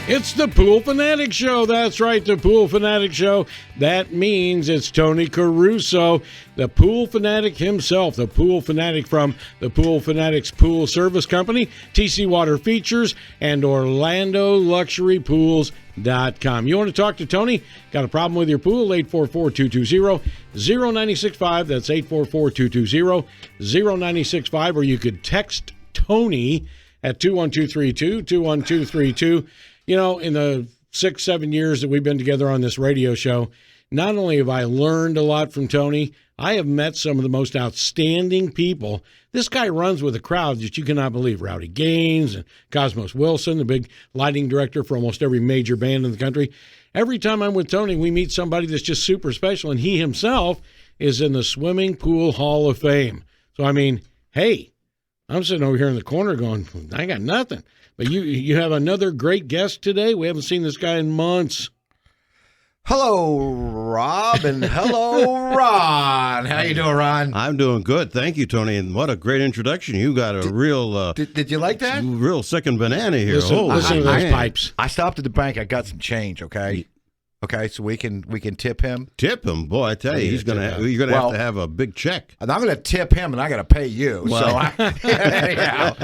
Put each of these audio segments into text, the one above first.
It's the Pool Fanatic Show. That's right, the Pool Fanatic Show. That means it's Tony Caruso, the Pool Fanatic himself, the Pool Fanatic from the Pool Fanatics Pool Service Company, TC Water Features, and OrlandoLuxuryPools.com. You want to talk to Tony? Got a problem with your pool? 844-220-0965. That's 844-220-0965. Or you could text Tony at 21232, 21232. You know, in the 6-7 years that we've been together on this radio show, not only have I learned a lot from Tony, I have met some of the most outstanding people. This guy runs with a crowd that you cannot believe. Rowdy Gaines and Cosmos Wilson, the big lighting director for almost every major band in the country. Every time I'm with Tony, we meet somebody that's just super special, and he himself is in the Swimming Pool Hall of Fame. So, I mean, hey, I'm sitting over here in the corner going, I got nothing. But you have another great guest today. We haven't seen this guy in months. Hello, Rob, and hello, Ron. How you doing, Ron? I'm doing good. Thank you, Tony. And what a great introduction. You got a real... Did you like that? Real second banana here. Listen to those pipes. I stopped at the bank. I got some change, okay? Okay, so we can tip him. Tip him? Boy, I tell you, you're going to have a big check. And I'm going to tip him, and I got to pay you. Well. Anyhow.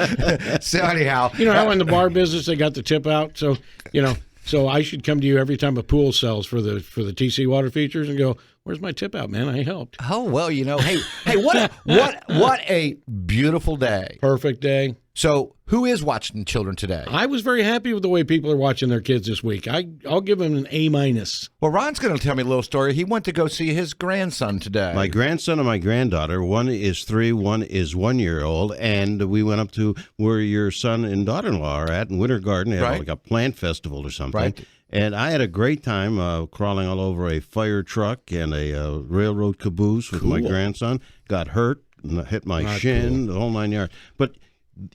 You know how in the bar business they got the tip out? So, so I should come to you every time a pool sells for the TC Water Features and go, where's my tip out, man? I helped. Oh, well, hey, what a beautiful day. Perfect day. So, who is watching children today? I was very happy with the way people are watching their kids this week. I'll give him an A-. Well, Ron's going to tell me a little story. He went to go see his grandson today. My grandson and my granddaughter, one is 3, one is 1 year old, and we went up to where your son and daughter-in-law are at in Winter Garden. They had like a plant festival or something. Right. And I had a great time crawling all over a fire truck and a railroad caboose with my grandson. Got hurt, and hit my shin, the whole 9 yards. But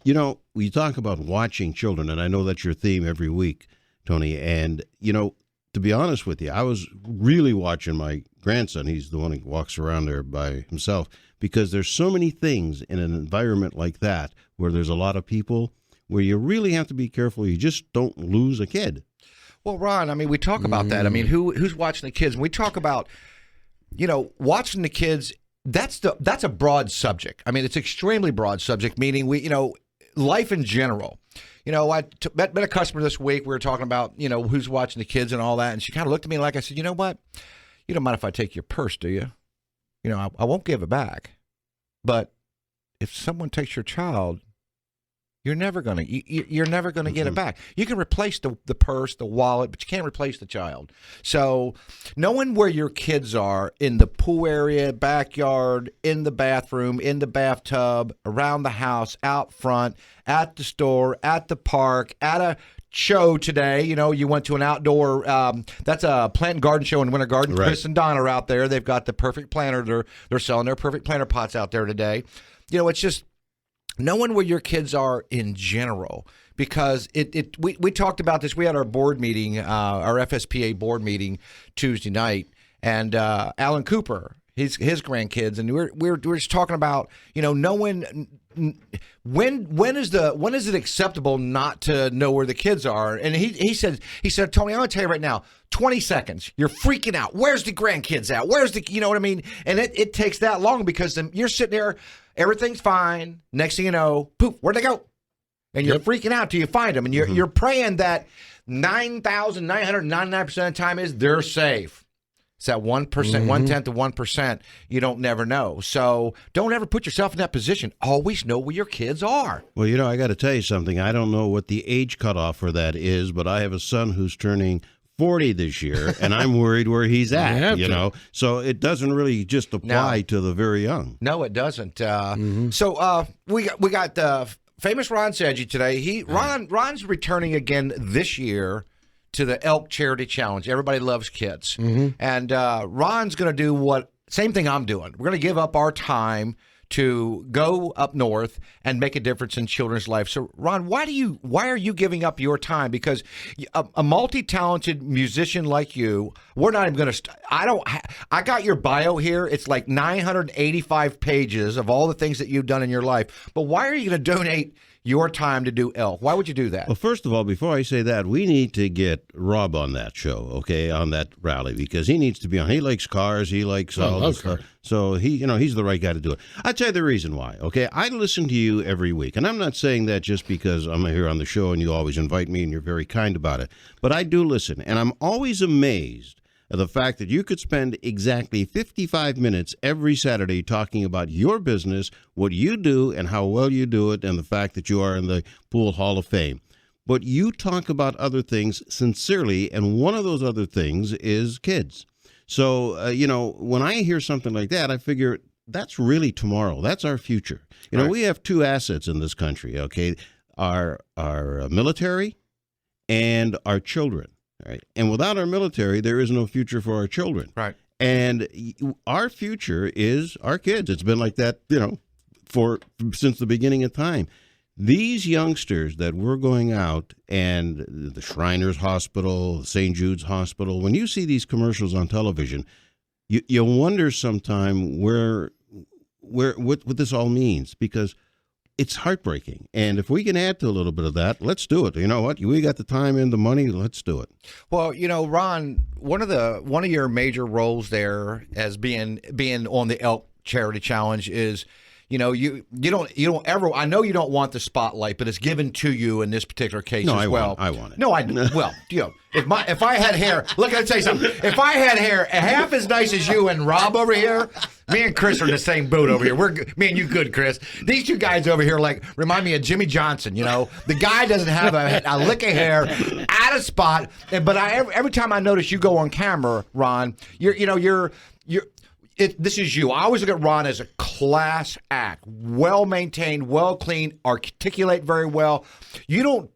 you know, we talk about watching children, and I know that's your theme every week, Tony. And, to be honest with you, I was really watching my grandson. He's the one who walks around there by himself, because there's so many things in an environment like that where there's a lot of people where you really have to be careful. You just don't lose a kid. Well, Ron, I mean, we talk about that. I mean, who's watching the kids? And we talk about, watching the kids. That's a broad subject. I mean, it's extremely broad subject, meaning life in general. I met a customer this week. We were talking about, who's watching the kids and all that. And she kind of looked at me like, I said, you know what? You don't mind if I take your purse, do you? I won't give it back. But if someone takes your child, you're never gonna get it back. You can replace the purse, the wallet, but you can't replace the child. So knowing where your kids are in the pool area, backyard, in the bathroom, in the bathtub, around the house, out front, at the store, at the park, at a show today. You went to an outdoor, that's a plant and garden show in Winter Garden. Right. Chris and Don are out there. They've got the perfect planter. They're selling their perfect planter pots out there today. It's just knowing where your kids are in general, because we talked about this. We had our board meeting, our FSPA board meeting Tuesday night, and Alan Cooper, his grandkids, and we were just talking about knowing when is it acceptable not to know where the kids are. And he said, Tony, I'm gonna tell you right now, 20 seconds, you're freaking out. Where's the grandkids at? Where's the, you know what I mean? And it takes that long, because you're sitting there. Everything's fine. Next thing you know, poof, where'd they go? And you're freaking out till you find them. And you're praying that 9,999% of the time is they're safe. It's that 1%, 1/10 of 1%. You don't never know. So don't ever put yourself in that position. Always know where your kids are. Well, I got to tell you something. I don't know what the age cutoff for that is, but I have a son who's turning 40 this year, and I'm worried where he's at, So it doesn't really just apply to the very young. No, it doesn't. So we got famous Ron Sedgy today. Ron's returning again this year to the Elk Charity Challenge. Everybody loves kids. And Ron's going to do same thing I'm doing. We're going to give up our time to go up north and make a difference in children's lives. So, Ron, why are you giving up your time? Because a multi-talented musician like you, we're not even going to. I got your bio here. It's like 985 pages of all the things that you've done in your life. But why are you going to donate your time to do elk. Why would you do that? Well, first of all, before I say that, we need to get Rob on that show, okay, on that rally, because he needs to be on. He likes cars. He likes all this stuff. So he's the right guy to do it. I'll tell you the reason why, okay? I listen to you every week, and I'm not saying that just because I'm here on the show and you always invite me and you're very kind about it, but I do listen, and I'm always amazed the fact that you could spend exactly 55 minutes every Saturday talking about your business, what you do, and how well you do it, and the fact that you are in the Pool Hall of Fame. But you talk about other things sincerely, and one of those other things is kids. So, when I hear something like that, I figure that's really tomorrow. That's our future. We have two assets in this country, okay? Our military and our children. Right. And without our military, there is no future for our children. Right. And our future is our kids. It's been like that, since the beginning of time. These youngsters that we're going out, and the Shriners Hospital, St. Jude's Hospital, when you see these commercials on television, you wonder sometime what this all means, because it's heartbreaking. And if we can add to a little bit of that, let's do it. You know what? We got the time and the money. Let's do it. Well, Ron, one of your major roles there as being on the Elk Charity Challenge is, you don't ever. I know you don't want the spotlight, but it's given to you in this particular case as well. I want it. No, well, if I had hair, look, I'll tell you something. If I had hair half as nice as you and Rob over here, me and Chris are in the same boat over here. Me and you good, Chris. These two guys over here remind me of Jimmy Johnson. The guy doesn't have a lick of hair, out of spot. But every time I notice you go on camera, Ron, this is you. I always look at Ron as a class act, well maintained, well clean, articulate very well. You don't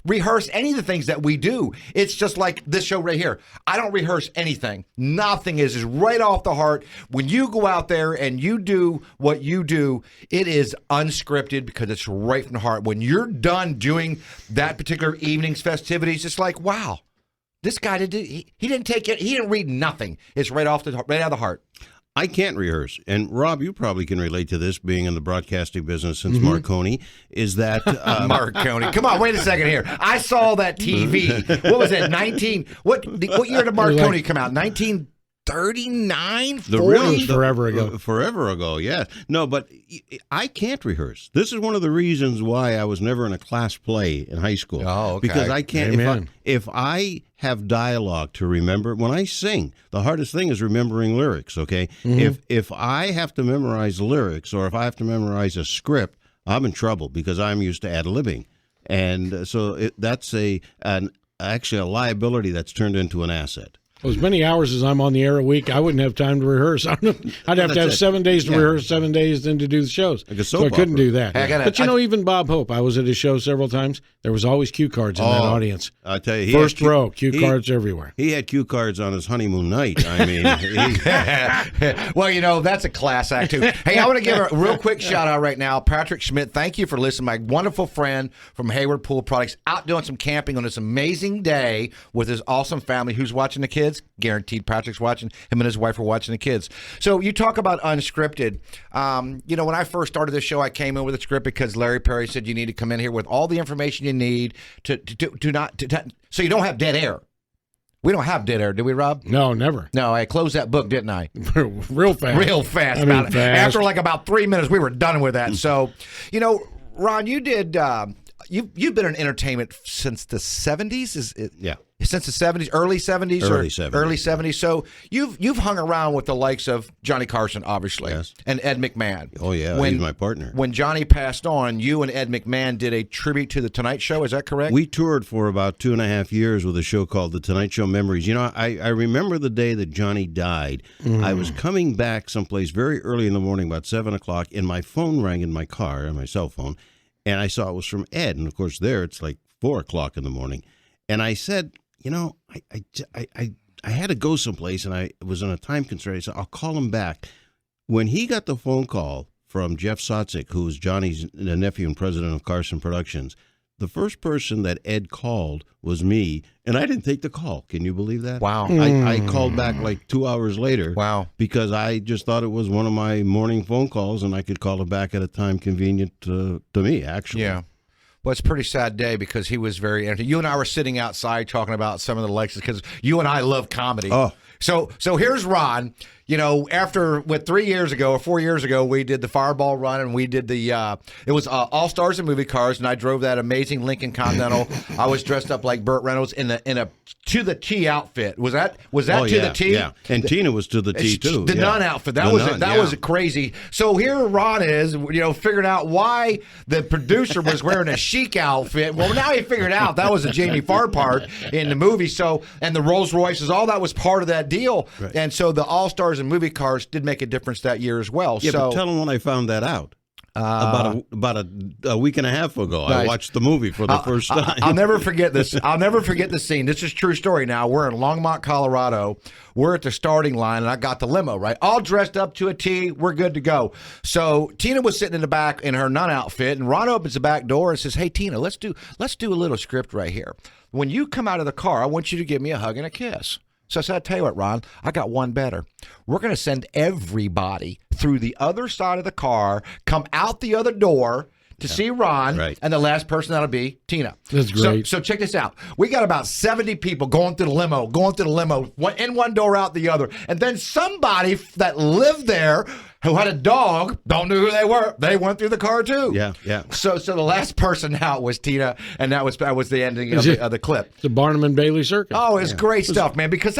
rehearse any of the things that we do. It's just like this show right here. I don't rehearse anything. Nothing is right off the heart. When you go out there and you do what you do, it is unscripted because it's right from the heart. When you're done doing that particular evening's festivities, it's like, wow. This guy he didn't take it. He didn't read nothing. It's right out of the heart. I can't rehearse. And Rob, you probably can relate to this, being in the broadcasting business since Marconi, is that... Marconi. Come on, wait a second here. I saw that TV. What was it, what year did Marconi come out? 1939? The real forever ago. Forever ago, yeah. No, but I can't rehearse. This is one of the reasons why I was never in a class play in high school. Oh, okay. Because I can't... If I have dialogue to remember, when I sing, the hardest thing is remembering lyrics, okay? If I have to memorize lyrics, or if I have to memorize a script, I'm in trouble because I'm used to ad-libbing. And so that's actually a liability that's turned into an asset. Well, as many hours as I'm on the air a week, I wouldn't have time to rehearse. I'd have to have 7 days to rehearse, 7 days then to do the shows. So I couldn't do that. But even Bob Hope, I was at his show several times. There was always cue cards in that audience. I tell you, first row, cue cards everywhere. He had cue cards on his honeymoon night. I mean, well, that's a class act too. Hey, I want to give a real quick shout out right now, Patrick Schmidt. Thank you for listening. My wonderful friend from Hayward Pool Products, out doing some camping on this amazing day with his awesome family. Who's watching the kids? Guaranteed Patrick's watching. Him and his wife are watching the kids. So you talk about unscripted. When I first started this show, I came in with a script because Larry Perry said you need to come in here with all the information you need so you don't have dead air. We don't have dead air, do we, Rob? No, never. No, I closed that book, didn't I? Real fast. Real fast. After about 3 minutes, we were done with that. So, Ron, you did. You've been in entertainment since the 70s. Yeah. Since the 70s, early 70s? Early 70s. Early 70s. So you've hung around with the likes of Johnny Carson, obviously, yes, and Ed McMahon. Oh, yeah, he's my partner. When Johnny passed on, you and Ed McMahon did a tribute to The Tonight Show. Is that correct? We toured for about 2.5 years with a show called The Tonight Show Memories. I remember the day that Johnny died. I was coming back someplace very early in the morning, about 7 o'clock, and my phone rang in my car, on my cell phone, and I saw it was from Ed. And, of course, there it's like 4 o'clock in the morning. And I said... I had to go someplace, and I was on a time constraint. I said, I'll call him back. When he got the phone call from Jeff Sotzik, who was Johnny's nephew and president of Carson Productions, the first person that Ed called was me, and I didn't take the call. Can you believe that? Wow. I called back like 2 hours later. Wow. Because I just thought it was one of my morning phone calls, and I could call it back at a time convenient to me, actually. Yeah. Well, it's a pretty sad day because he was very entertaining. You and I were sitting outside talking about some of the Lexus because you and I love comedy. Oh. So here's Ron. You know, after 3 years ago or 4 years ago, we did the Fireball Run, and we did the it was All Stars and Movie Cars, and I drove that amazing Lincoln Continental. I was dressed up like Burt Reynolds in a to the T outfit. Was that to the T? Yeah, and Tina was to the T too. The nun outfit. That was crazy. So here Ron is, figuring out why the producer was wearing a chic outfit. Well, now he figured out that was a Jamie Farr part in the movie. So, and the Rolls Royces, all that was part of that deal. Right. And so the All Stars and Movie Cars did make a difference that year as well. Yeah, but tell them when I found that out. About a week and a half ago, nice. I watched the movie for the first time. I'll never forget this. I'll never forget the scene. This is a true story now. We're in Longmont, Colorado. We're at the starting line, and I got the limo, right? All dressed up to a T. We're good to go. So Tina was sitting in the back in her nun outfit, and Ron opens the back door and says, "Hey, Tina, let's do a little script right here. When you come out of the car, I want you to give me a hug and a kiss." So I said, "I'll tell you what, Ron, I got one better. We're going to send everybody through the other side of the car, come out the other door to see Ron, right. And the last person that'll be Tina." That's great. So check this out. We got about 70 people going through the limo, in one door, out the other. And then somebody that lived there who had a dog, don't know who they were, they went through the car too. Yeah. So the last person out was Tina, and that was the ending of the clip. The Barnum and Bailey circus. Oh, it's great stuff, man, because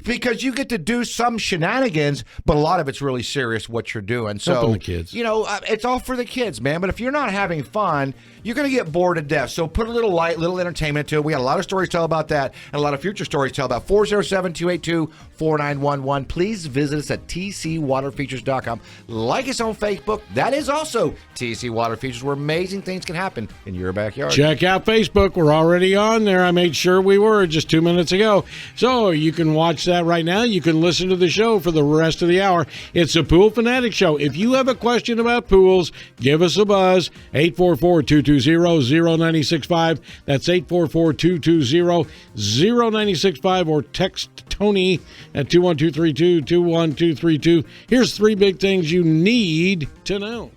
because you get to do some shenanigans, but a lot of it's really serious what you're doing. So, helping the kids. It's all for the kids, man, but if you're not having fun, you're going to get bored to death. So put a little light, little entertainment to it. We got a lot of stories to tell about that and a lot of future stories to tell about. 407-282-4911. Please visit us at tcwaterfeatures.com. Like us on Facebook. That is also TC Water Features, where amazing things can happen in your backyard. Check out Facebook. We're already on there. I made sure we were just 2 minutes ago. So you can watch that right now. You can listen to the show for the rest of the hour. It's a Pool Fanatic show. If you have a question about pools, give us a buzz. 844-220-0965. That's 844-220-0965, or text Tony at 21232. Here's three big things you need to know.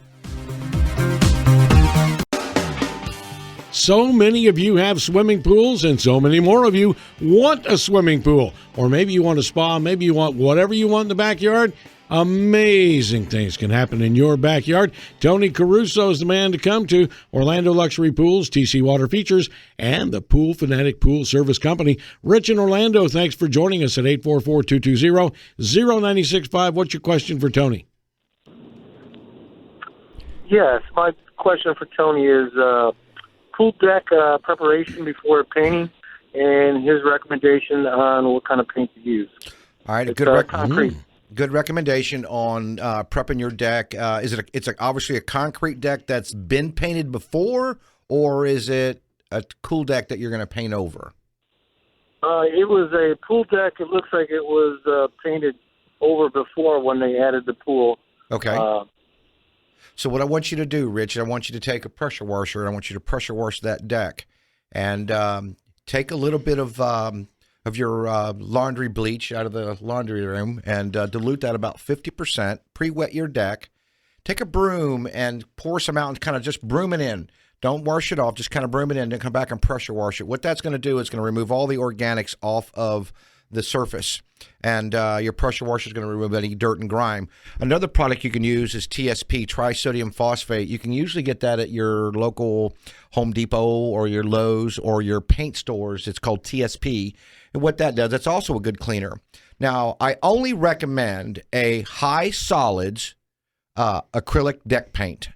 So many of you have swimming pools, and so many more of you want a swimming pool. Or maybe you want a spa, maybe you want whatever you want in the backyard. Amazing things can happen in your backyard. Tony Caruso is the man to come to. Orlando Luxury Pools, TC Water Features, and the Pool Fanatic Pool Service Company. Rich in Orlando, thanks for joining us at 844-220-0965. What's your question for Tony? Yes, my question for Tony is pool deck preparation before painting and his recommendation on what kind of paint to use. All right, concrete. Good recommendation on prepping your deck. It's obviously a concrete deck that's been painted before, or is it a cool deck that you're going to paint over? It was a pool deck. It looks like it was painted over before when they added the pool. Okay. So what I want you to do, Rich, I want you to take a pressure washer, and I want you to pressure wash that deck, and take a little bit of your laundry bleach out of the laundry room and dilute that about 50%. Pre-wet your deck. Take a broom and pour some out and kind of just broom it in. Don't wash it off. Just kind of broom it in and come back and pressure wash it. What that's going to do is going to remove all the organics off of the surface. And your pressure washer is going to remove any dirt and grime. Another product you can use is TSP, trisodium phosphate. You can usually get that at your local Home Depot or your Lowe's or your paint stores. It's called TSP. And what that does, it's also a good cleaner. Now, I only recommend a high solids acrylic deck paint.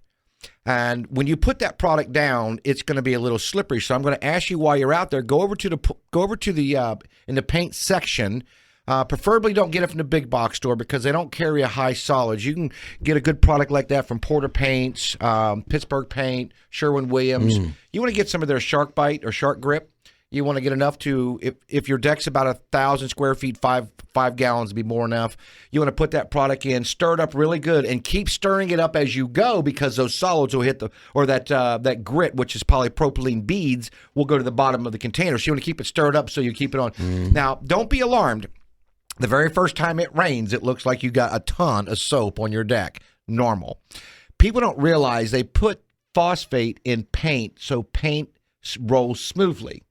And when you put that product down, it's going to be a little slippery. So I'm going to ask you while you're out there, go over to the in the paint section. Preferably don't get it from the big box store because they don't carry a high solids. You can get a good product like that from Porter Paints, Pittsburgh Paint, Sherwin-Williams. You want to get some of their Shark Bite or Shark Grip. You want to get enough to, if your deck's about 1,000 square feet, 5 gallons would be more enough. You want to put that product in, stir it up really good, and keep stirring it up as you go, because those solids will hit that grit, which is polypropylene beads, will go to the bottom of the container. So you want to keep it stirred up so you keep it on. Now, don't be alarmed. The very first time it rains, it looks like you got a ton of soap on your deck. Normal. People don't realize they put phosphate in paint so paint rolls smoothly.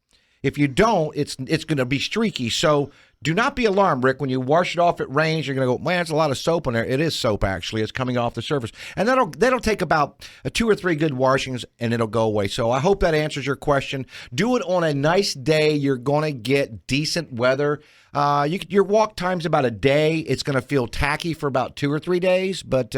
If you don't, it's going to be streaky. So do not be alarmed, Rick. When you wash it off, it rains. You're going to go, man, there's a lot of soap on there. It is soap, actually. It's coming off the surface. And that'll take about 2 or 3 good washings, and it'll go away. So I hope that answers your question. Do it on a nice day. You're going to get decent weather. Your walk time's about a day. It's going to feel tacky for about 2 or 3 days, but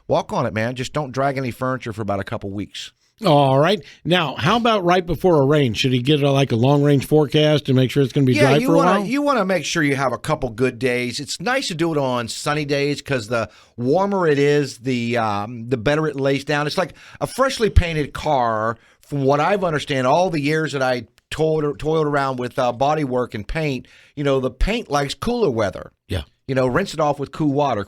walk on it, man. Just don't drag any furniture for about a couple weeks. All right. Now, how about right before a rain? Should he get a long-range forecast to make sure it's going to be dry for a while? You want to make sure you have a couple good days. It's nice to do it on sunny days because the warmer it is, the better it lays down. It's like a freshly painted car. From what I've understand, all the years that I toiled around with bodywork and paint, the paint likes cooler weather. Yeah. Rinse it off with cool water.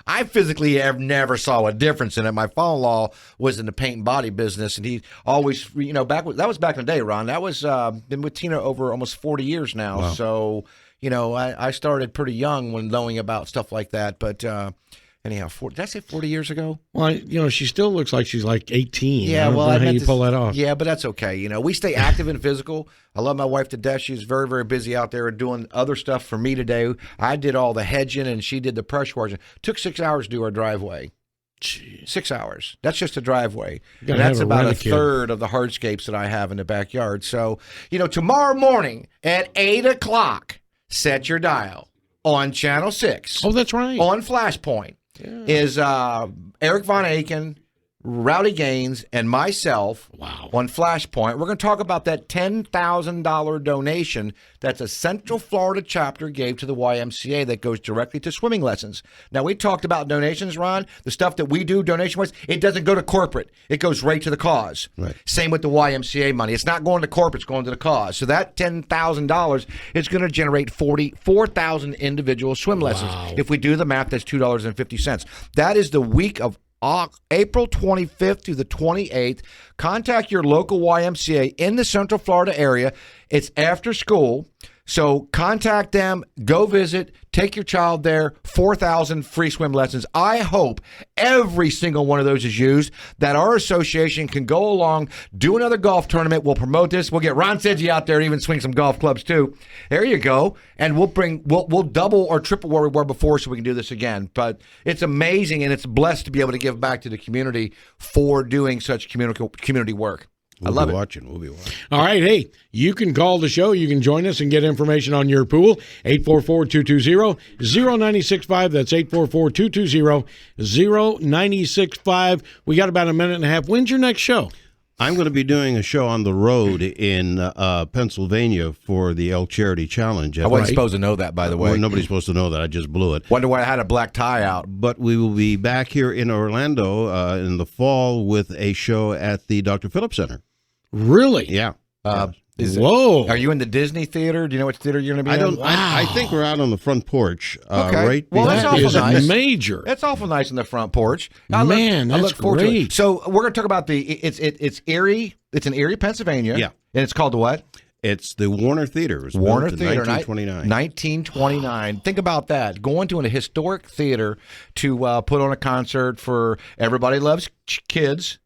I physically have never saw a difference in it. My father-in-law was in the paint and body business, and he always, that was back in the day, Ron. That was been with Tina over almost 40 years now. Wow. So, I started pretty young when knowing about stuff like that. But anyhow, did I say 40 years ago? Well, she still looks like she's like 18. Yeah, I don't know how you pull that off. Yeah, but that's okay. We stay active and physical. I love my wife to death. She's very, very busy out there doing other stuff for me today. I did all the hedging, and she did the pressure washing. Took 6 hours to do our driveway. Jeez. 6 hours. That's just a driveway. And that's about a third of the hardscapes that I have in the backyard. So, tomorrow morning at 8 o'clock, set your dial on Channel 6. Oh, that's right. On Flashpoint. Yeah. Is Eric Von Aken, Rowdy Gaines, and myself on Flashpoint. We're going to talk about that $10,000 donation that's a Central Florida chapter gave to the YMCA that goes directly to swimming lessons. Now, we talked about donations, Ron. The stuff that we do donation-wise, it doesn't go to corporate. It goes right to the cause. Right. Same with the YMCA money. It's not going to corporate. It's going to the cause. So that $10,000 is going to generate 4,000 individual swim lessons. If we do the math, that's $2.50. That is the week of April 25th through the 28th. Contact your local YMCA in the Central Florida area. It's after school. So contact them, go visit, take your child there, 4,000 free swim lessons. I hope every single one of those is used, that our association can go along, do another golf tournament. We'll promote this. We'll get Ron Sedgy out there and even swing some golf clubs too. There you go. And we'll double or triple where we were before so we can do this again. But it's amazing, and it's blessed to be able to give back to the community for doing such community work. I love it. We'll be watching. All right. Hey, you can call the show. You can join us and get information on your pool. 844-220-0965. That's 844-220-0965. We got about a minute and a half. When's your next show? I'm going to be doing a show on the road in Pennsylvania for the El Charity Challenge. I wasn't supposed to know that, by the way. Well, nobody's supposed to know that. I just blew it. Wonder why I had a black tie out. But we will be back here in Orlando in the fall with a show at the Dr. Phillips Center. Really? Yeah. Whoa. Are you in the Disney theater? Do you know which theater you're going to be in? I think we're out on the front porch. Okay. Right. Well, that's That awful is nice. major. That's awful nice on the front porch. That's I look forward to it. great. So we're going to talk about it's Erie. It's in Erie, Pennsylvania. Yeah. And it's called the what? It's the Warner Theater. It was Warner built in Theater, 1929. 1929. Think about that. Going to a historic theater to put on a concert for Everybody Loves Kids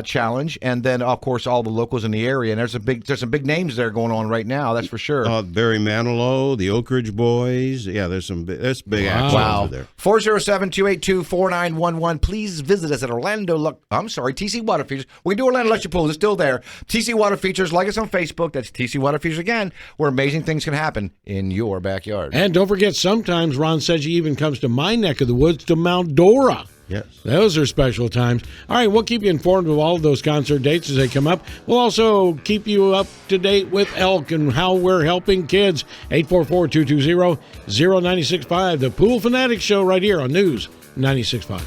challenge, and then of course all the locals in the area. And there's some big names there going on right now. That's for sure. Barry Manilow, the Oak Ridge Boys. Yeah, there's big action over there. 407-282-4911. Please visit us at TC Water Features. We do Orlando Electric Pools. It's still there. TC Water Features. Like us on Facebook. That's TC Water Features again, where amazing things can happen in your backyard. And don't forget, sometimes Ron Sedgy even comes to my neck of the woods to Mount Dora. Yes. Those are special times. All right, we'll keep you informed of all of those concert dates as they come up. We'll also keep you up to date with Elk and how we're helping kids. 844-220-0965. The Pool Fanatic Show right here on News 96.5.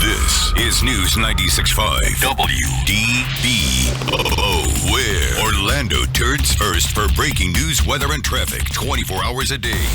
This is is News 96.5 WDBO, where Orlando turns first for breaking news, weather, and traffic 24 hours a day.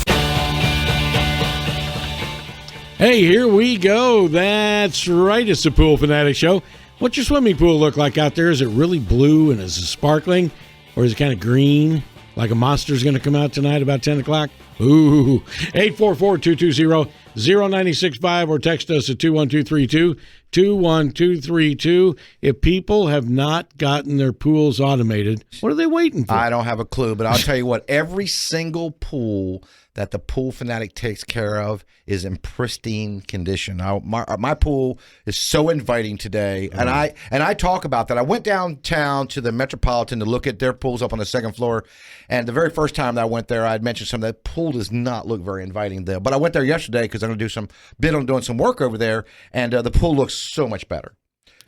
Hey, here we go. That's right. It's the Pool Fanatic Show. What's your swimming pool look like out there? Is it really blue and is it sparkling? Or is it kind of green, like a monster's going to come out tonight about 10 o'clock? Ooh. 844-220-0965 or text us at 21232. If people have not gotten their pools automated, what are they waiting for? I don't have a clue, but I'll tell you what, every single pool that the Pool Fanatic takes care of is in pristine condition. My pool is so inviting today, and I talk about that. I went downtown to the Metropolitan to look at their pools up on the second floor, and the very first time that I went there, I had mentioned some of that pool does not look very inviting there. But I went there yesterday because I'm going to do some doing some work over there, and the pool looks so much better.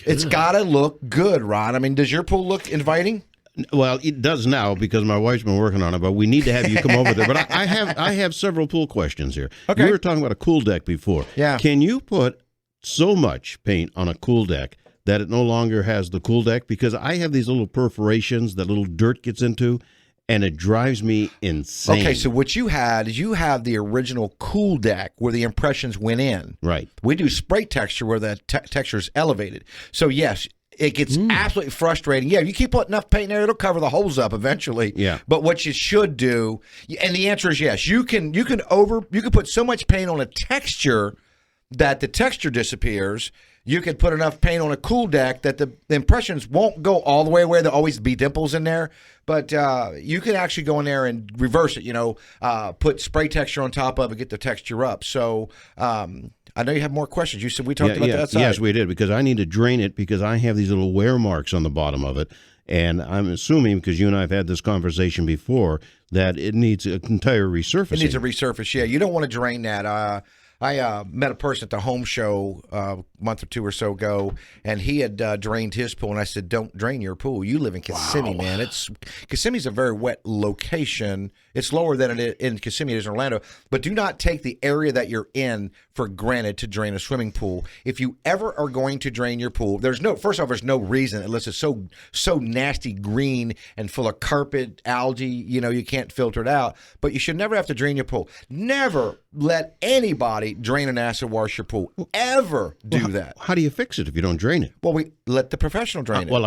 It's got to look good, Ron. I mean, does your pool look inviting? Well, it does now because my wife's been working on it, but we need to have you come over there. But I have several pool questions here. Okay. You were talking about a cool deck before. Yeah. Can you put so much paint on a cool deck that it no longer has the cool deck? Because I have these little perforations that little dirt gets into, and it drives me insane. Okay, so what you had is you have the original cool deck where the impressions went in. Right. We do spray texture where the texture is elevated. So, yes, it gets absolutely frustrating. Yeah, you keep putting enough paint in there, it'll cover the holes up eventually. Yeah. But what you should do, and the answer is yes, you can put so much paint on a texture that the texture disappears. You could put enough paint on a cool deck that the impressions won't go all the way away. There'll always be dimples in there. But you can actually go in there and reverse it, put spray texture on top of it, get the texture up. So I know you have more questions. You said we talked about that side. Yes, we did, because I need to drain it because I have these little wear marks on the bottom of it. And I'm assuming, because you and I have had this conversation before, that it needs an entire resurfacing. It needs a resurface, yeah. You don't want to drain that. I met a person at the home show a month or two or so ago, and he had drained his pool, and I said, don't drain your pool. You live in Kissimmee, man. Kissimmee's a very wet location. It's lower than it is in Kissimmee, it is in Orlando, but do not take the area that you're in for granted to drain a swimming pool. If you ever are going to drain your pool, first off, there's no reason unless it's so nasty green and full of carpet, algae, you can't filter it out, but you should never have to drain your pool. Never let anybody drain and acid wash your pool. Ever do that. How do you fix it if you don't drain it? Well, we let the professional drain it. Well,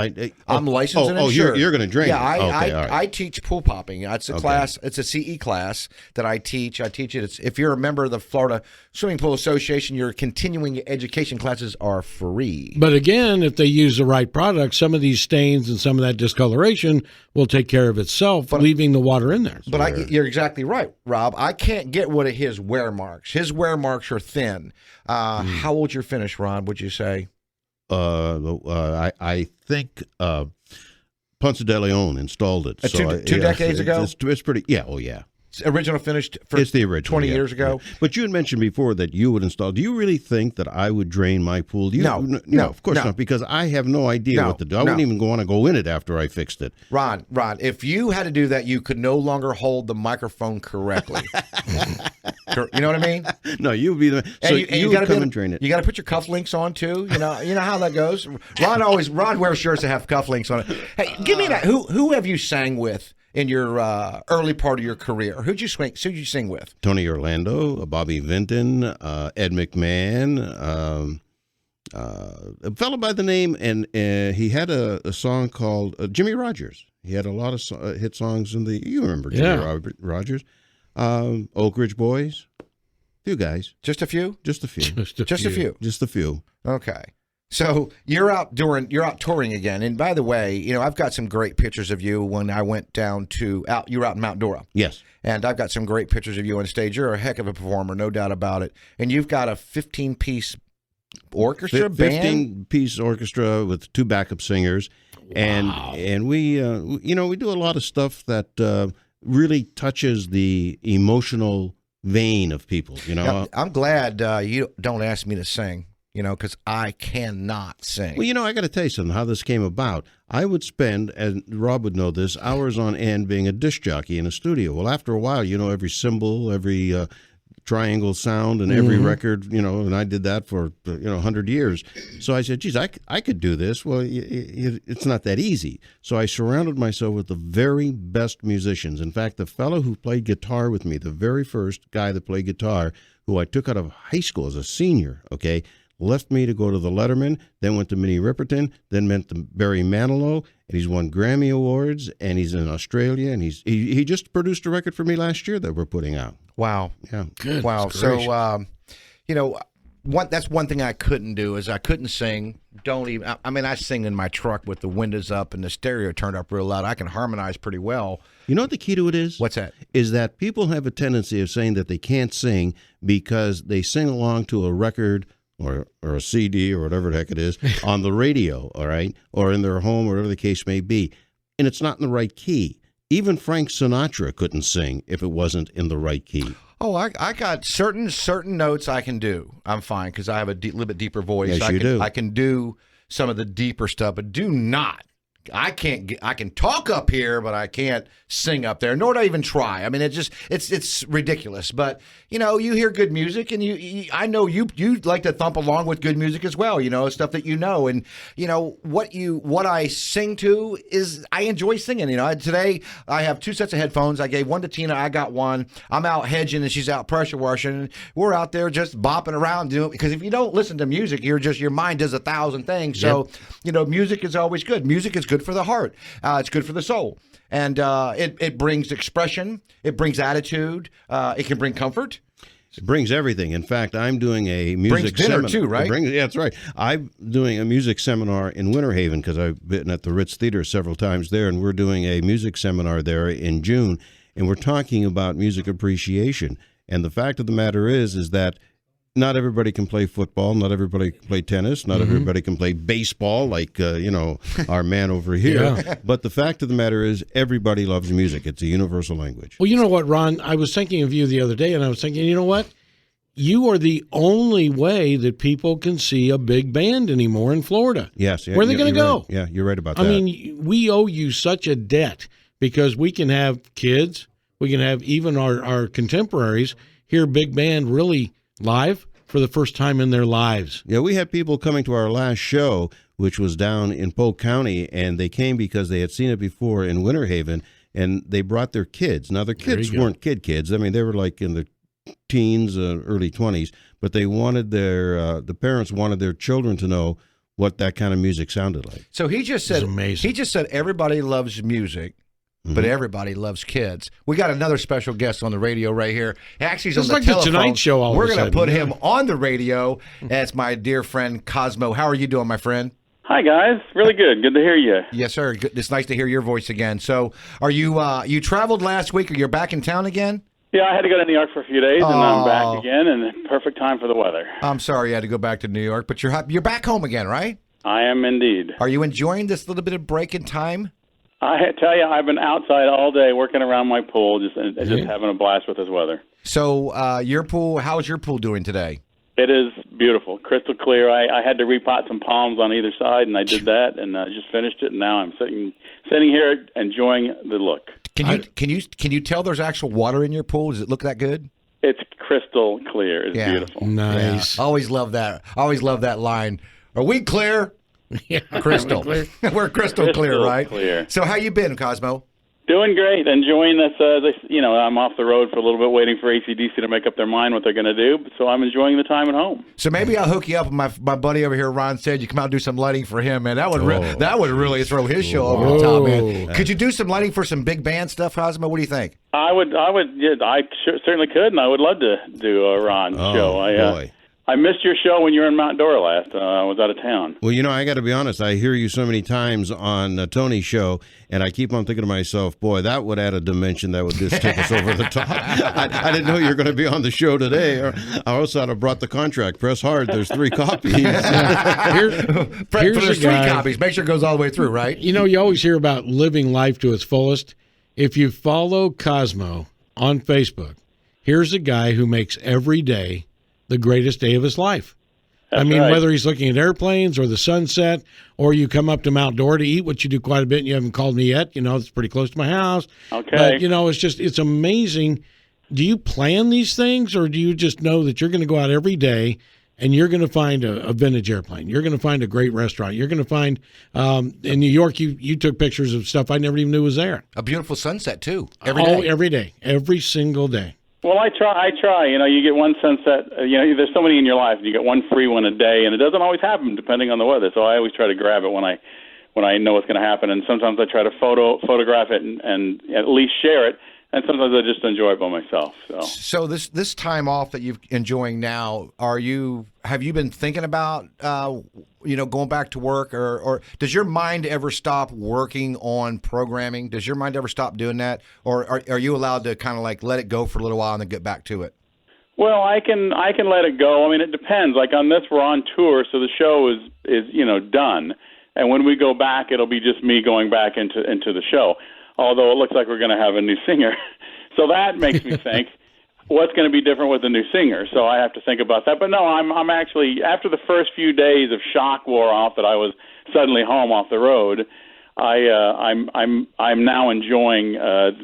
I'm licensed and insured. You're going to drain it. Yeah, I teach pool popping. It's a class. It's a CE class that I teach. I teach it. If you're a member of the Florida Swimming Pool Association, your continuing education classes are free. But again, if they use the right product, some of these stains and some of that discoloration will take care of itself, leaving the water in there. But you're exactly right, Rob. I can't get rid of his wear marks. His wear marks are thin. How old's your finish, Ron, would you say? I think Ponce de Leon installed it. Two decades ago? It's pretty, yeah, oh yeah. Original finished for it's the original, 20 years ago. Yeah. But you had mentioned before that you would install. Do you really think that I would drain my pool? No, of course not, because I have no idea what to do. I wouldn't even want to go in it after I fixed it. Ron, if you had to do that, you could no longer hold the microphone correctly. You know what I mean? No, you'd be the so you would come and drain it. You got to put your cufflinks on too. You know how that goes. Ron wears shirts that have cufflinks on it. Hey, give me that. Who have you sang with in your early part of your career? Who'd you sing with? Tony Orlando, Bobby Vinton, Ed McMahon, a fellow by the name, and he had a song called Jimmy Rogers. He had a lot of hit songs you remember Jimmy Rogers. Oak Ridge Boys, few guys. Just a few? Just a few. Just a few. Just a few. Okay. So you're out touring again. And by the way, I've got some great pictures of you when I went down you were out in Mount Dora. Yes. And I've got some great pictures of you on stage. You're a heck of a performer, no doubt about it. And you've got a 15-piece orchestra band? 15-piece orchestra with 2 backup singers. Wow. And we we do a lot of stuff that really touches the emotional vein of people, Now, I'm glad you don't ask me to sing. Because I cannot sing. Well, I got to tell you something, how this came about. I would spend, and Rob would know this, hours on end being a disc jockey in a studio. Well, after a while, every cymbal, every triangle sound in every record, and I did that for 100 years. So I said, geez, I could do this. Well, it's not that easy. So I surrounded myself with the very best musicians. In fact, the fellow who played guitar with me, the very first guy that played guitar, who I took out of high school as a senior, left me to go to the Letterman, then went to Minnie Riperton, then went to Barry Manilow, and he's won Grammy Awards, and he's in Australia, and he just produced a record for me last year that we're putting out. Wow. Yeah. Good. Wow. So, that's one thing I couldn't do is I couldn't sing. I sing in my truck with the windows up and the stereo turned up real loud. I can harmonize pretty well. You know what the key to it is? What's that? Is that people have a tendency of saying that they can't sing because they sing along to a record or a CD or whatever the heck it is on the radio, all right, or in their home, or whatever the case may be, and it's not in the right key. Even Frank Sinatra couldn't sing if it wasn't in the right key. Oh, I got certain notes I can do. I'm fine because I have a little bit deeper voice. Yes, you do. I can do some of the deeper stuff, but do not. I can talk up here, but I can't sing up there, nor do I even try. I mean, it's ridiculous. But, you hear good music, and I know you like to thump along with good music as well, stuff that and, what I sing to is I enjoy singing. Today I have 2 sets of headphones. I gave one to Tina. I got one. I'm out hedging, and she's out pressure washing. We're out there just bopping around doing, because if you don't listen to music, your mind does 1,000 things. So, music is always good. Music is good for the heart. It's good for the soul. And it brings expression. It brings attitude. It can bring comfort. It brings everything. In fact, I'm doing a music dinner seminar too, right? Yeah, that's right. I'm doing a music seminar in Winter Haven because I've been at the Ritz Theater several times there, and we're doing a music seminar there in June, and we're talking about music appreciation. And the fact of the matter is that not everybody can play football. Not everybody can play tennis. Not everybody can play baseball like, our man over here. Yeah. But the fact of the matter is everybody loves music. It's a universal language. Well, you know what, Ron? I was thinking of you the other day, and I was thinking, you know what? You are the only way that people can see a big band anymore in Florida. Yes. Yeah, Where are they going to go? Right. Yeah, you're right about that. I mean, we owe you such a debt because we can have kids, we can have even our contemporaries hear big band really live for the first time in their lives. Yeah, we had people coming to our last show, which was down in Polk County, and they came because they had seen it before in Winter Haven, and they brought their kids. Now, their kids weren't kids. I mean, they were like in the teens, early 20s, but they wanted the parents wanted their children to know what that kind of music sounded like. So he just said, amazing. He just said everybody loves music. But everybody loves kids. We got another special guest on the radio right here. Actually, he's on the like telephone. The Tonight Show. We're going to put him on the radio. That's my dear friend Cosmo. How are you doing, my friend? Hi, guys. Really good. Good to hear you. Yes, sir. It's nice to hear your voice again. So, are you you traveled last week, or you're back in town again? Yeah, I had to go to New York for a few days, and I'm back again, and perfect time for the weather. I'm sorry you had to go back to New York, but you're back home again, right? I am indeed. Are you enjoying this little bit of break in time? I tell you, I've been outside all day working around my pool, just having a blast with this weather. So, your pool, how's your pool doing today? It is beautiful, crystal clear. I had to repot some palms on either side, and I did that, and I just finished it. And now I'm sitting here enjoying the look. Can you tell there's actual water in your pool? Does it look that good? It's crystal clear. It's beautiful. Nice. Yeah. Always love that. Always love that line. Are we clear? Yeah, crystal. We're crystal clear, right? Clear. So how you been, Cosmo? Doing great. Enjoying this. I'm off the road for a little bit, waiting for AC/DC to make up their mind what they're going to do. So I'm enjoying the time at home. So maybe I'll hook you up with my buddy over here, Ron said. You come out and do some lighting for him, man. That would really throw his show over the top, man. Could you do some lighting for some big band stuff, Cosmo? What do you think? I would. Yeah, I certainly could, and I would love to do a Ron show. Boy. I missed your show when you were in Mount Dora last. I was out of town. Well, I got to be honest. I hear you so many times on Tony's show, and I keep on thinking to myself, boy, that would add a dimension that would just take us over the top. I didn't know you were going to be on the show today. I also had brought the contract. Press hard. There's 3 copies. There's 3 copies. Make sure it goes all the way through, right? You always hear about living life to its fullest. If you follow Cosmo on Facebook, here's a guy who makes every day the greatest day of his life. That's right. Whether he's looking at airplanes or the sunset, or you come up to Mount Dora to eat, which you do quite a bit, and you haven't called me yet. It's pretty close to my house. Okay. But, it's amazing do you plan these things, or do you just know that you're going to go out every day and you're going to find a vintage airplane? You're going to find a great restaurant. You're going to find in New York, you took pictures of stuff I never even knew was there. A beautiful sunset, too. Every day. Every day. Every single day. Well, I try. You know, you get one sunset. You know, there's so many in your life. You get one free one a day, and it doesn't always happen depending on the weather. So I always try to grab it when I know what's going to happen. And sometimes I try to photograph it and at least share it. And sometimes I just enjoy it by myself. So this time off that you're enjoying now, have you been thinking about going back to work, or does your mind ever stop working on programming? Does your mind ever stop doing that, or are you allowed to kind of like let it go for a little while and then get back to it? Well, I can let it go. I mean, it depends. Like on this, we're on tour, so the show is done, and when we go back, it'll be just me going back into the show. Although it looks like we're going to have a new singer. So that makes me think, what's going to be different with the new singer? So I have to think about that. But no, I'm actually, after the first few days of shock wore off that I was suddenly home off the road, I'm now enjoying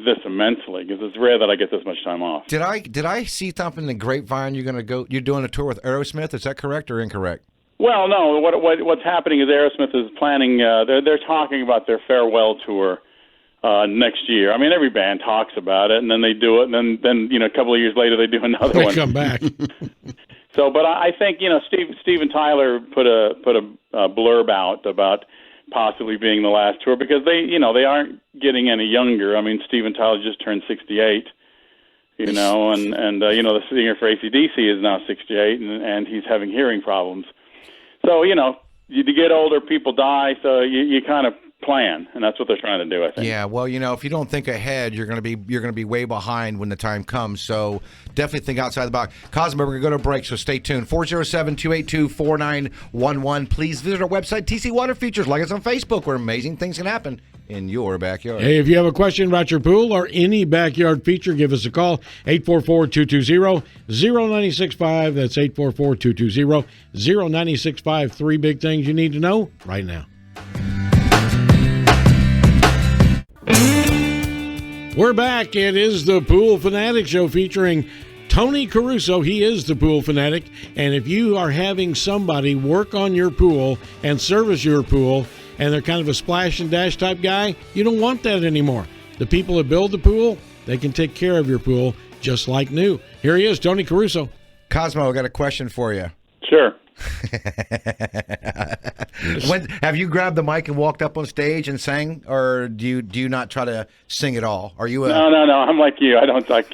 this immensely, because it's rare that I get this much time off. Did I see something in the grapevine? You're doing a tour with Aerosmith? Is that correct or incorrect? Well, no. What's happening is Aerosmith is planning. They're talking about their farewell tour next year. I mean, every band talks about it, and then they do it, and then a couple of years later they do another one. Come back. So, but I think Steve and Tyler put a blurb out about possibly being the last tour, because they aren't getting any younger. I mean, Steve and Tyler just turned 68. And the singer for AC/DC is now 68, and he's having hearing problems. So you get older, people die, so you kind of plan, and that's what they're trying to do, I think. Yeah, well, if you don't think ahead, you're going to be way behind when the time comes. So definitely think outside the box. Cosmo, we're going to go to a break, so stay tuned. 407-282-4911. Please visit our website, TC Water Features. Like us on Facebook, where amazing things can happen in your backyard. Hey, if you have a question about your pool or any backyard feature, give us a call, 844-220-0965. That's 844-220-0965. 3 big things you need to know right now. We're back. It is the Pool Fanatic Show featuring Tony Caruso. He is the Pool Fanatic. And if you are having somebody work on your pool and service your pool, and they're kind of a splash and dash type guy, you don't want that anymore. The people that build the pool, they can take care of your pool just like new. Here he is, Tony Caruso. Cosmo, I got a question for you. Sure. Have you grabbed the mic and walked up on stage and sang, or do you not try to sing at all? Are you? No. I'm like you. I don't sing.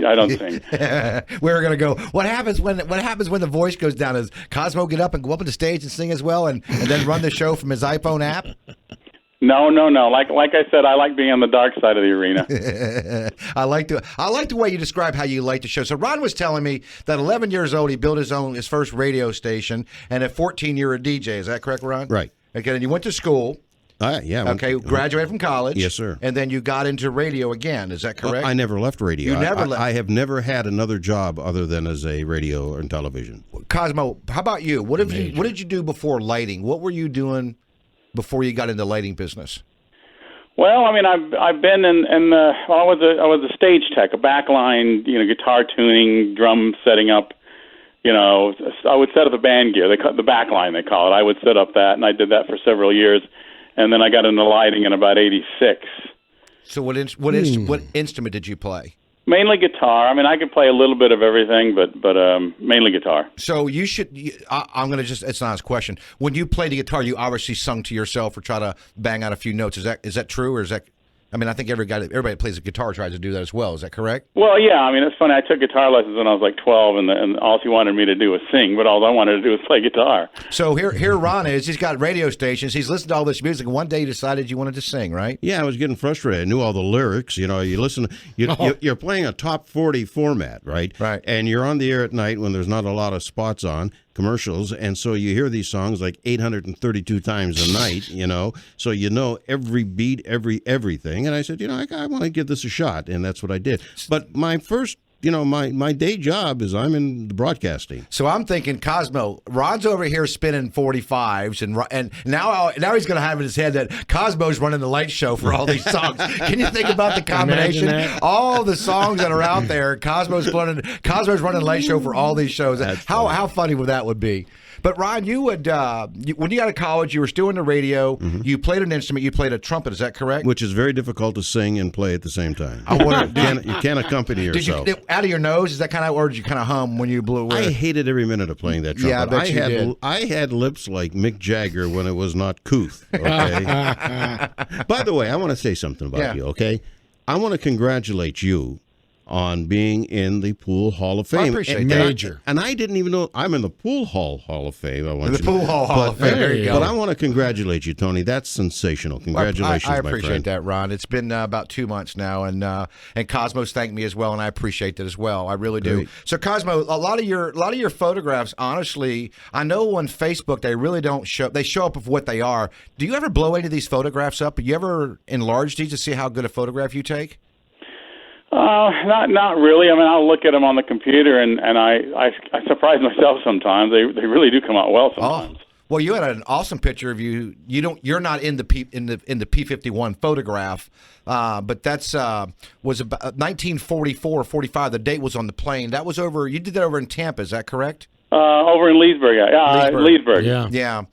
We're gonna go. What happens when the voice goes down? Does Cosmo get up and go up on the stage and sing as well, and then run the show from his iPhone app? No. Like I said, I like being on the dark side of the arena. I like the way you describe how you like the show. So Ron was telling me that 11 years old, he built his first radio station, and at 14, you're a DJ. Is that correct, Ron? Right. Okay, and you went to school. Yeah. Okay, graduated from college. Yes, sir. And then you got into radio again. Is that correct? I never left radio. You never left. I have never had another job other than as a radio and television. Cosmo, how about you? What did you do before lighting? What were you doing before you got into the lighting business? Well, I mean, I've been I was a stage tech, a backline, guitar tuning, drum setting up. I would set up the band gear, the backline they call it. I would set up that, and I did that for several years, and then I got into lighting in about '86. So what instrument did you play? Mainly guitar. I mean, I could play a little bit of everything, but mainly guitar. So you should. I'm going to just—it's not a question. When you play the guitar, you obviously sung to yourself or try to bang out a few notes. Is that true, or is that? I mean, I think everybody that plays the guitar tries to do that as well. Is that correct? Well, yeah. I mean, it's funny. I took guitar lessons when I was like 12, and all he wanted me to do was sing, but all I wanted to do was play guitar. So here Ron is. He's got radio stations. He's listened to all this music, and one day he decided you wanted to sing, right? Yeah, I was getting frustrated. I knew all the lyrics. You listen. You're playing a top 40 format, right? Right. And you're on the air at night when there's not a lot of spots on commercials, and so you hear these songs like 832 times a night, so every beat, everything. And I said, I want to give this a shot, and that's what I did. But my first my day job is I'm in the broadcasting. So I'm thinking, Cosmo, Ron's over here spinning 45s, and now he's going to have in his head that Cosmo's running the late show for all these songs. Can you think about the combination? All the songs that are out there, Cosmo's running the late show for all these shows. How funny would that be? But Ron, you would when you got to college, you were still in the radio. Mm-hmm. You played an instrument. You played a trumpet. Is that correct? Which is very difficult to sing and play at the same time. I wonder, you can't accompany yourself. Did you, out of your nose? Is that kind of, or did you kind of hum when you blew away? I hated every minute of playing that trumpet. Yeah, I bet you did. I had lips like Mick Jagger when it was not couth. Okay. By the way, I want to say something about you. Okay, I want to congratulate you on being in the Pool Hall of Fame. I appreciate that. Major. And I didn't even know I'm in the Pool Hall of Fame. Pool Hall of Fame. There you go. But I want to congratulate you, Tony. That's sensational. Congratulations, I my appreciate friend. that, Ron. It's been about 2 months now, and Cosmo's thanked me as well, and I appreciate that as well. I really do. Great. So, Cosmo, a lot of your photographs, honestly, I know on Facebook they really don't show. They show up of what they are. Do you ever blow any of these photographs up? Do you ever enlarge these to see how good a photograph you take? Not really. I mean, I'll look at them on the computer, and I surprise myself sometimes. They really do come out well sometimes. Oh. Well, you had an awesome picture of you. You're not in the P51 photograph, but that's was about 1944 or 45. The date was on the plane. That was over. You did that over in Tampa. Is that correct? Over in Leesburg. Leesburg. Yeah.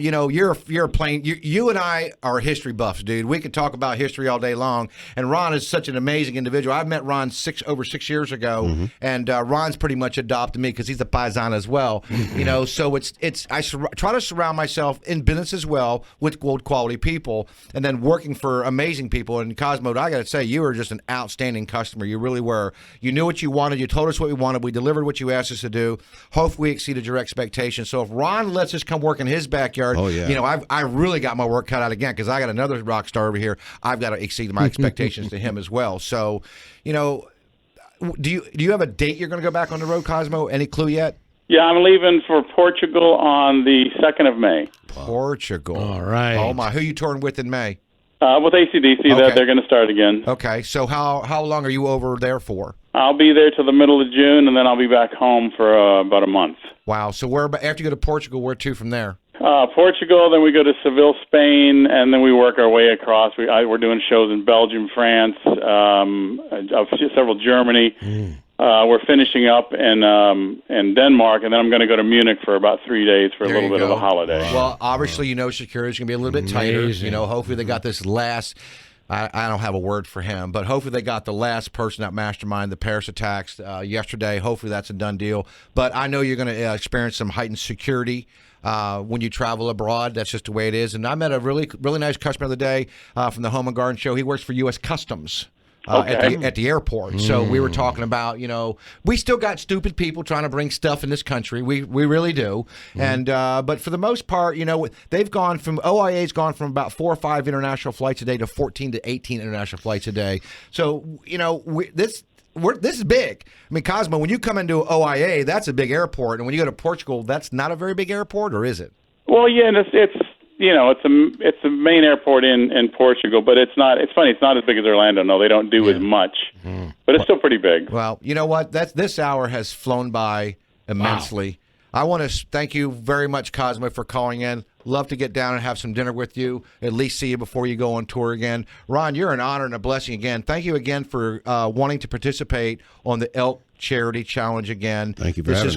You're a plane. You and I are history buffs, dude. We could talk about history all day long. And Ron is such an amazing individual. I met Ron over 6 years ago, Mm-hmm. and Ron's pretty much adopted me because he's a paisan as well. So I try to surround myself in business as well with good quality people, and then working for amazing people. And Cosmo, I got to say, you were just an outstanding customer. You really were. You knew what you wanted. You told us what we wanted. We delivered what you asked us to do. Hopefully, we exceeded your expectations. So if Ron lets us come work in his backyard, I really got my work cut out again because I got another rock star over here. I've got to exceed my expectations to him as well. So, do you have a date you're going to go back on the road, Cosmo? Any clue yet? Yeah, I'm leaving for Portugal on the 2nd of May. Portugal. All right. Oh my, who you touring with in May? With AC/DC, Okay. they're going to start again. Okay, so how long are you over there for? I'll be there till the middle of June, and then I'll be back home for about a month. Wow. So after you go to Portugal, where to from there? Portugal, then we go to Seville, Spain, and then we work our way across. We're doing shows in Belgium, France, several Germany. We're finishing up in Denmark, and then I'm going to go to Munich for about 3 days for a little bit of a holiday. Well, obviously, security is going to be a little bit tighter. Hopefully they got this last. I don't have a word for him, but hopefully they got the last person that masterminded the Paris attacks yesterday. Hopefully that's a done deal. But I know you're going to experience some heightened security when you travel abroad. That's just the way it is. And I met a really, really nice customer the other day from the Home and Garden Show. He works for U.S. Customs. At the airport. So we were talking about, we still got stupid people trying to bring stuff in this country. We really do. And but for the most part, they've gone from OIA's gone from about 4 or 5 international flights a day to 14 to 18 international flights a day. So this is big. I mean, Cosmo, when you come into OIA, that's a big airport, and when you go to Portugal, that's not a very big airport, or is it? Well, yeah, and it's a main airport in Portugal, but it's not. It's funny. It's not as big as Orlando. No, they don't do as much, but it's still pretty big. Well, you know what? This hour has flown by immensely. Wow. I want to thank you very much, Cosmo, for calling in. Love to get down and have some dinner with you, at least see you before you go on tour again. Ron, you're an honor and a blessing again. Thank you again for wanting to participate on the Elk Charity Challenge again. Thank you for having me. This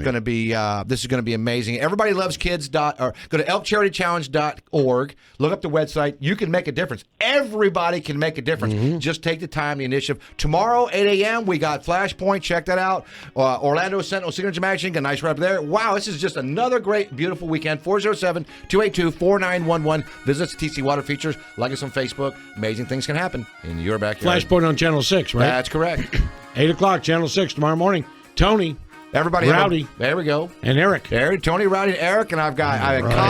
is going to be amazing. Everybody loves kids. Go to elkcharitychallenge.org. Look up the website. You can make a difference. Everybody can make a difference. Just take the time, the initiative. Tomorrow, 8 a.m., we got Flashpoint. Check that out. Orlando Sentinel Signature Magazine. Got a nice rep there. Wow, this is just another great, beautiful weekend. 407-282-4911. Visit TC Water Features. Like us on Facebook. Amazing things can happen in your backyard. Flashpoint on Channel 6, right? That's correct. 8 o'clock, Channel 6 tomorrow morning. Tony, everybody, Rowdy, there we go. And Eric. Tony, Rowdy, and Eric, and I've got